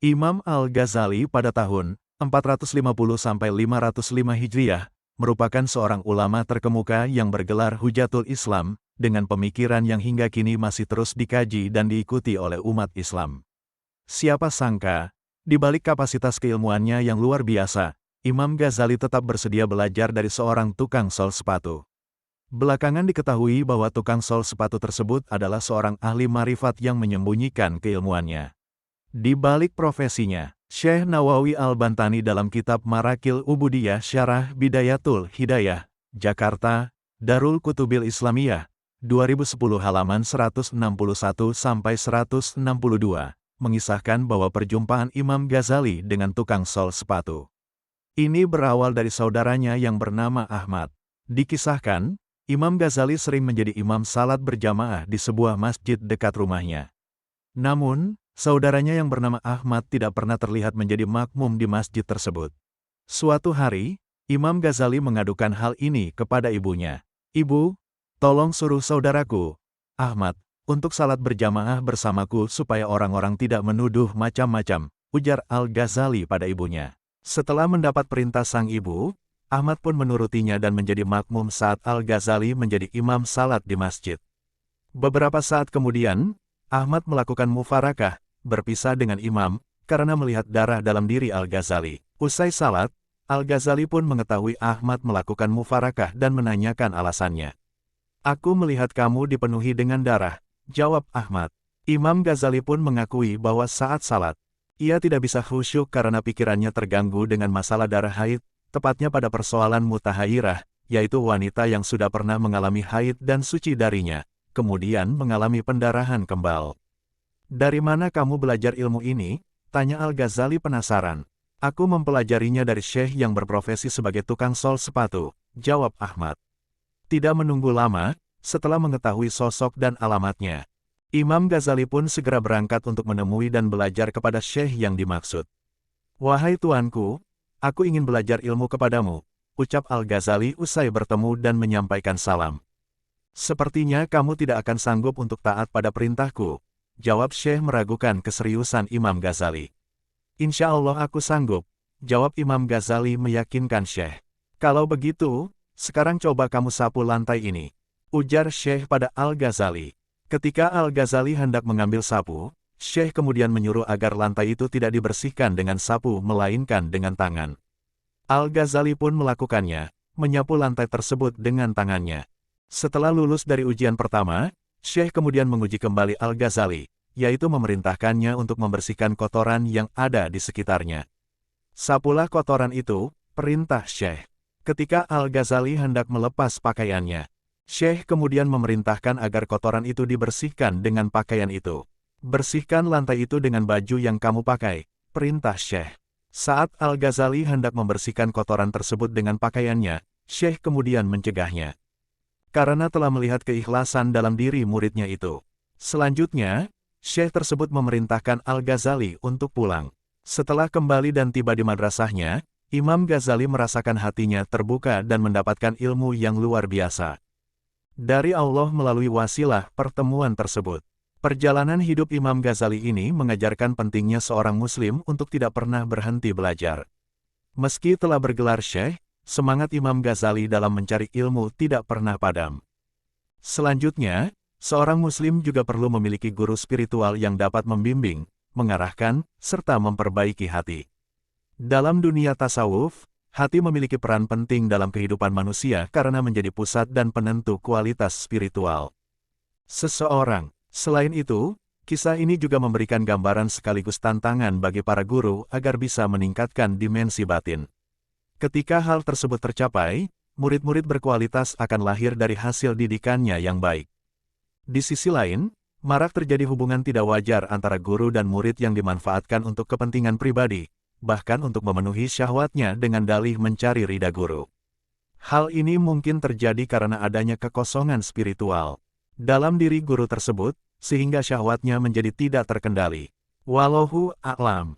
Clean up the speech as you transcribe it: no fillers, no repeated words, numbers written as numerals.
Imam Al-Ghazali pada tahun 450–505 Hijriah, merupakan seorang ulama terkemuka yang bergelar Hujatul Islam, dengan pemikiran yang hingga kini masih terus dikaji dan diikuti oleh umat Islam. Siapa sangka, di balik kapasitas keilmuannya yang luar biasa, Imam Ghazali tetap bersedia belajar dari seorang tukang sol sepatu. Belakangan diketahui bahwa tukang sol sepatu tersebut adalah seorang ahli marifat yang menyembunyikan keilmuannya. Di balik profesinya, Syekh Nawawi Al-Bantani dalam kitab Marakil Ubudiyah Syarah Bidayatul Hidayah, Jakarta, Darul Kutubil Islamiyah, 2010 halaman 161–162, mengisahkan bahwa perjumpaan Imam Ghazali dengan tukang sol sepatu ini berawal dari saudaranya yang bernama Ahmad. Dikisahkan, Imam Ghazali sering menjadi imam salat berjamaah di sebuah masjid dekat rumahnya. Namun, saudaranya yang bernama Ahmad tidak pernah terlihat menjadi makmum di masjid tersebut. Suatu hari, Imam Ghazali mengadukan hal ini kepada ibunya. "Ibu, tolong suruh saudaraku, Ahmad, untuk salat berjamaah bersamaku supaya orang-orang tidak menuduh macam-macam," ujar Al-Ghazali pada ibunya. Setelah mendapat perintah sang ibu, Ahmad pun menurutinya dan menjadi makmum saat Al-Ghazali menjadi imam salat di masjid. Beberapa saat kemudian, Ahmad melakukan mufarakah, berpisah dengan imam, karena melihat darah dalam diri Al-Ghazali. Usai salat, Al-Ghazali pun mengetahui Ahmad melakukan mufarakah dan menanyakan alasannya. "Aku melihat kamu dipenuhi dengan darah," jawab Ahmad. Imam Ghazali pun mengakui bahwa saat salat, ia tidak bisa khusyuk karena pikirannya terganggu dengan masalah darah haid, tepatnya pada persoalan mutahayirah, yaitu wanita yang sudah pernah mengalami haid dan suci darinya, kemudian mengalami pendarahan kembal. "Dari mana kamu belajar ilmu ini?" tanya Al-Ghazali penasaran. "Aku mempelajarinya dari syekh yang berprofesi sebagai tukang sol sepatu," jawab Ahmad. Tidak menunggu lama, setelah mengetahui sosok dan alamatnya, Imam Ghazali pun segera berangkat untuk menemui dan belajar kepada syekh yang dimaksud. "Wahai tuanku, aku ingin belajar ilmu kepadamu," ucap Al-Ghazali usai bertemu dan menyampaikan salam. "Sepertinya kamu tidak akan sanggup untuk taat pada perintahku," jawab syekh meragukan keseriusan Imam Ghazali. "Insya Allah aku sanggup," jawab Imam Ghazali meyakinkan syekh. "Kalau begitu, sekarang coba kamu sapu lantai ini," ujar syekh pada Al-Ghazali. Ketika Al-Ghazali hendak mengambil sapu, syekh kemudian menyuruh agar lantai itu tidak dibersihkan dengan sapu melainkan dengan tangan. Al-Ghazali pun melakukannya, menyapu lantai tersebut dengan tangannya. Setelah lulus dari ujian pertama, syekh kemudian menguji kembali Al-Ghazali, yaitu memerintahkannya untuk membersihkan kotoran yang ada di sekitarnya. "Sapulah kotoran itu," perintah syekh. Ketika Al-Ghazali hendak melepas pakaiannya, syekh kemudian memerintahkan agar kotoran itu dibersihkan dengan pakaian itu. "Bersihkan lantai itu dengan baju yang kamu pakai," perintah syekh. Saat Al-Ghazali hendak membersihkan kotoran tersebut dengan pakaiannya, syekh kemudian mencegahnya. Karena telah melihat keikhlasan dalam diri muridnya itu. Selanjutnya, syekh tersebut memerintahkan Al-Ghazali untuk pulang. Setelah kembali dan tiba di madrasahnya, Imam Ghazali merasakan hatinya terbuka dan mendapatkan ilmu yang luar biasa dari Allah melalui wasilah pertemuan tersebut. Perjalanan hidup Imam Ghazali ini mengajarkan pentingnya seorang muslim untuk tidak pernah berhenti belajar. Meski telah bergelar syekh, semangat Imam Ghazali dalam mencari ilmu tidak pernah padam. Selanjutnya, seorang muslim juga perlu memiliki guru spiritual yang dapat membimbing, mengarahkan, serta memperbaiki hati. Dalam dunia tasawuf, hati memiliki peran penting dalam kehidupan manusia karena menjadi pusat dan penentu kualitas spiritual seseorang. Selain itu, kisah ini juga memberikan gambaran sekaligus tantangan bagi para guru agar bisa meningkatkan dimensi batin. Ketika hal tersebut tercapai, murid-murid berkualitas akan lahir dari hasil didikannya yang baik. Di sisi lain, marak terjadi hubungan tidak wajar antara guru dan murid yang dimanfaatkan untuk kepentingan pribadi, bahkan untuk memenuhi syahwatnya dengan dalih mencari ridha guru. Hal ini mungkin terjadi karena adanya kekosongan spiritual dalam diri guru tersebut, sehingga syahwatnya menjadi tidak terkendali. Wallahu a'lam.